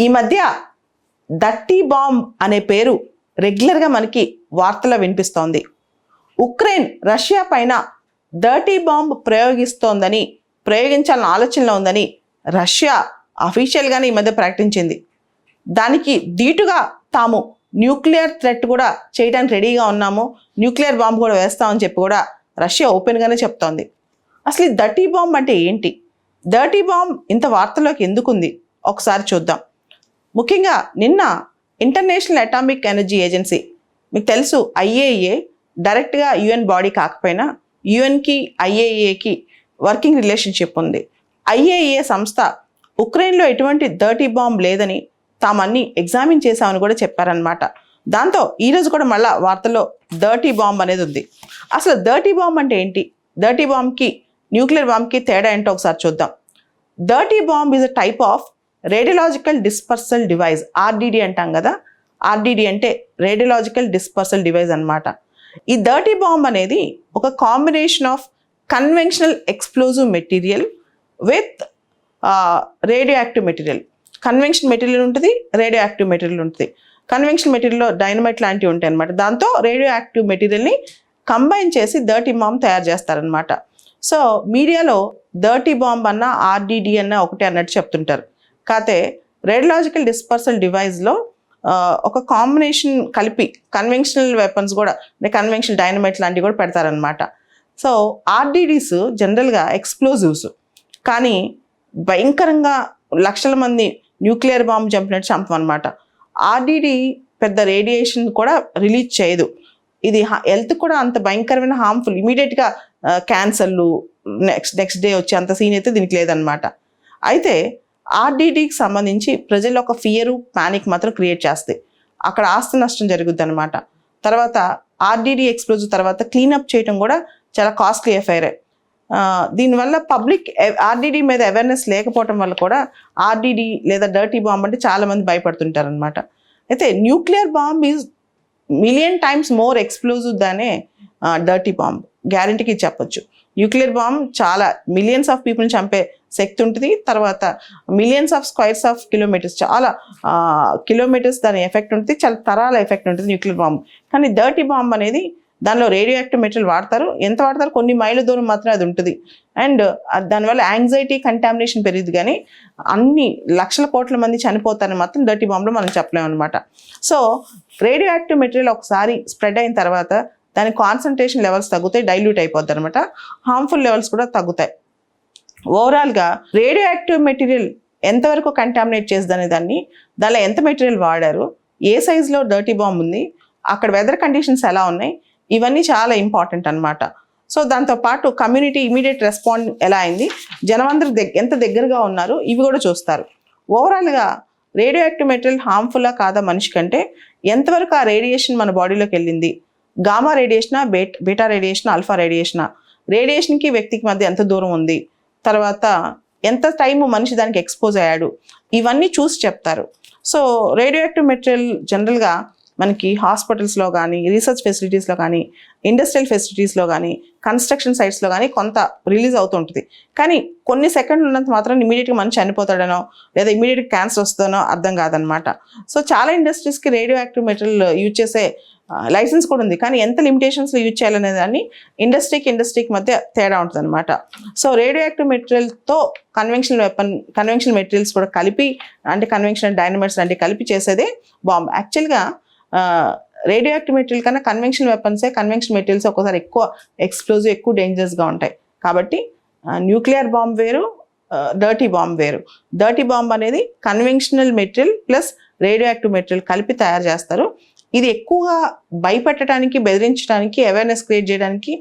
ఈ మధ్య dirty bomb అనే పేరు రెగ్యులర్గా మనకి వార్తల్లో వినిపిస్తోంది. ఉక్రెయిన్ రష్యా పైన డర్టీ బాంబ్ ప్రయోగించాలన్న ఆలోచనలో ఉందని రష్యా అఫీషియల్గానే ఈ మధ్య ప్రకటించింది. దానికి ధీటుగా తాము న్యూక్లియర్ థ్రెట్ కూడా చేయడానికి రెడీగా ఉన్నాము, న్యూక్లియర్ బాంబు కూడా వేస్తామని చెప్పి కూడా రష్యా ఓపెన్గానే చెప్తోంది. అసలు ఈ డర్టీ బాంబ్ అంటే ఏంటి? డర్టీ బాంబ్ ఇంత వార్తల్లోకి ఎందుకుంది ఒకసారి చూద్దాం. ముఖ్యంగా నిన్న ఇంటర్నేషనల్ అటామిక్ ఎనర్జీ ఏజెన్సీ, మీకు తెలుసు IAEA డైరెక్ట్గా UN బాడీ కాకపోయినా యుఎన్కి IAEAకి వర్కింగ్ రిలేషన్షిప్ ఉంది. IAEA సంస్థ ఉక్రెయిన్లో ఎటువంటి డర్టీ బాంబ్ లేదని తామన్నీ ఎగ్జామిన్ చేశామని కూడా చెప్పారనమాట. దాంతో ఈరోజు కూడా మళ్ళీ వార్తల్లో డర్టీ బాంబ్ అనేది ఉంది. అసలు డర్టీ బాంబ్ అంటే ఏంటి, డర్టీ బాంబ్కి న్యూక్లియర్ బాంబ్కి తేడా ఏంటో ఒకసారి చూద్దాం. Dirty bomb is a type of radiological dispersal device, RDD అంటాం కదా. RDD అంటే రేడియలాజికల్ డిస్పర్సల్ డివైస్ అనమాట. ఈ డర్టీ బాంబ్ అనేది ఒక combination of conventional explosive material with radio active material. Conventional material ఉంటుంది, రేడియో యాక్టివ్ మెటీరియల్ ఉంటుంది. కన్వెన్షనల్ మెటీరియల్లో డైనమైట్ లాంటివి ఉంటాయి అనమాట. దాంతో రేడియో యాక్టివ్ మెటీరియల్ని కంబైన్ చేసి డర్టీ బాంబ్ తయారు చేస్తారనమాట. సో మీడియాలో డర్టీ బాంబ్ అన్న RDD అన్న ఒకటే అన్నట్టు చెప్తుంటారు. కాకపోతే రేడియలాజికల్ డిస్పర్సల్ డివైస్లో ఒక కాంబినేషన్ కలిపి కన్వెన్షనల్ వెపన్స్ కూడా, కన్వెన్షనల్ డైనమైట్ లాంటివి కూడా పెడతారనమాట. సో RDDs జనరల్గా ఎక్స్ప్లోజివ్స్, కానీ భయంకరంగా లక్షల మంది న్యూక్లియర్ బాంబు చంపినట్టు చంపమన్నమాట. RDD పెద్ద రేడియేషన్ కూడా రిలీజ్ చేయదు. ఇది హెల్త్ కూడా అంత భయంకరమైన హార్మ్ఫుల్, ఇమీడియట్గా క్యాన్సర్లు నెక్స్ట్ డే వచ్చే అంత సీన్ అయితే దీనికి లేదనమాట. అయితే RDDకి సంబంధించి ప్రజల్లో ఒక ఫియరు, ప్యానిక్ మాత్రం క్రియేట్ చేస్తాయి. అక్కడ ఆస్తి నష్టం జరుగుద్ది అనమాట. తర్వాత RDD ఎక్స్ప్లోజివ్ తర్వాత క్లీనప్ చేయడం కూడా చాలా కాస్ట్లీ అఫైరే. దీనివల్ల పబ్లిక్ RDD మీద అవేర్నెస్ లేకపోవడం వల్ల కూడా RDD లేదా డర్టీ బాంబ్ అంటే చాలామంది భయపడుతుంటారు అనమాట. అయితే nuclear bomb is million times more explosive దానే డర్టీ బాంబ్, గ్యారంటీకి చెప్పొచ్చు. న్యూక్లియర్ బాంబ్ చాలా మిలియన్స్ ఆఫ్ పీపుల్ని చంపే శక్తి ఉంటుంది. తర్వాత millions of squares of kilometres, చాలా కిలోమీటర్స్ దాని ఎఫెక్ట్ ఉంటుంది, చాలా తరాల ఎఫెక్ట్ ఉంటుంది న్యూక్లియర్ బాంబ్. కానీ డర్టీ బాంబ్ అనేది దానిలో రేడియో యాక్టివ్ మెటీరియల్ వాడతారు. ఎంత వాడతారు? కొన్ని మైళ్ళ దూరం మాత్రమే అది ఉంటుంది. అండ్ దానివల్ల యాంగ్జైటీ, కంటామినేషన్ పెరిగింది, కానీ అన్ని లక్షల కోట్ల మంది చనిపోతారని మాత్రం డర్టీ బాంబ్లో మనం చెప్పలేము అనమాట. సో రేడియో యాక్టివ్ మెటీరియల్ ఒకసారి స్ప్రెడ్ అయిన తర్వాత దాని కాన్సన్ట్రేషన్ లెవెల్స్ తగ్గుతాయి, డైల్యూట్ అయిపోద్ది అనమాట. హార్మ్ఫుల్ లెవెల్స్ కూడా తగ్గుతాయి. ఓవరాల్గా రేడియో యాక్టివ్ మెటీరియల్ ఎంతవరకు కంటామినేట్ చేస్తుందనే దానిలో ఎంత మెటీరియల్ వాడారు, ఏ సైజులో డర్టీ బాంబ్ ఉంది, అక్కడ వెదర్ కండిషన్స్ ఎలా ఉన్నాయి, ఇవన్నీ చాలా ఇంపార్టెంట్ అనమాట. సో దాంతోపాటు కమ్యూనిటీ ఇమీడియట్ రెస్పాండ్ ఎలా అయింది, జనమందరూ ఎంత దగ్గరగా ఉన్నారు, ఇవి కూడా చూస్తారు. ఓవరాల్గా రేడియో యాక్టివ్ మెటీరియల్ హార్మ్ఫుల్లా కాదా మనిషి కంటే, ఎంతవరకు ఆ రేడియేషన్ మన బాడీలోకి వెళ్ళింది, గామా రేడియేషనా, బీటా రేడియేషనా, ఆల్ఫా రేడియేషనా, రేడియేషన్కి వ్యక్తికి మధ్య ఎంత దూరం ఉంది, తర్వాత ఎంత టైం మనిషి దానికి ఎక్స్పోజ్ అయ్యాడు, ఇవన్నీ చూసి చెప్తారు. సో రేడియో యాక్టివ్ మెటీరియల్ జనరల్గా మనకి హాస్పిటల్స్లో కానీ, రీసెర్చ్ ఫెసిలిటీస్లో కానీ, ఇండస్ట్రియల్ ఫెసిలిటీస్లో కానీ, కన్స్ట్రక్షన్ సైట్స్లో కానీ కొంత రిలీజ్ అవుతుంటుంది. కానీ కొన్ని సెకండ్లు ఉన్నంత మాత్రం ఇమీడియట్గా మనిషి చనిపోతాడనో లేదా ఇమీడియట్గా క్యాన్సర్ వస్తుందనో అర్థం కాదనమాట. సో చాలా ఇండస్ట్రీస్కి రేడియో యాక్టివ్ మెటీరియల్ యూజ్ చేసే లైసెన్స్ కూడా ఉంది, కానీ ఎంత లిమిటేషన్స్లో యూజ్ చేయాలనే దాన్ని ఇండస్ట్రీకి మధ్య తేడా ఉంటుంది అనమాట. సో రేడియో యాక్టివ్ మెటీరియల్తో కన్వెన్షనల్ మెటీరియల్స్ కూడా కలిపి, అంటే కన్వెన్షనల్ డైనమైట్స్ లాంటివి కలిపి చేసేదే బాంబ్. యాక్చువల్గా రేడియో యాక్టివ్ మెటీరియల్ కన్నా కన్వెన్షనల్ మెటీరియల్స్ ఒక్కోసారి ఎక్కువ ఎక్స్ప్లోజివ్, ఎక్కువ డేంజరస్గా ఉంటాయి. కాబట్టి న్యూక్లియర్ బాంబ్ వేరు, డర్టీ బాంబ్ వేరు. డర్టీ బాంబ్ అనేది conventional material plus radio active material కలిపి తయారు చేస్తారు. ఇది ఎక్కువగా భయపెట్టడానికి, బెదిరించడానికి, అవేర్నెస్ క్రియేట్ చేయడానికి,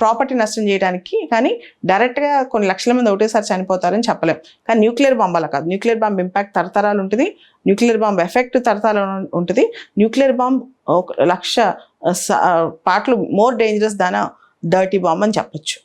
ప్రాపర్టీ నష్టం చేయడానికి, కానీ డైరెక్ట్గా కొన్ని లక్షల మంది ఒకటేసారి చనిపోతారని చెప్పలేం. కానీ న్యూక్లియర్ బాంబ్ అలా కాదు. న్యూక్లియర్ బాంబ్ ఇంపాక్ట్ తరతరాలు ఉంటుంది, న్యూక్లియర్ బాంబ్ ఎఫెక్ట్ తరతరాలు ఉంటుంది. న్యూక్లియర్ బాంబ్ 1,00,000 పార్ట్లు మోర్ డేంజరస్ దాన డర్టీ బాంబ్ అని చెప్పొచ్చు.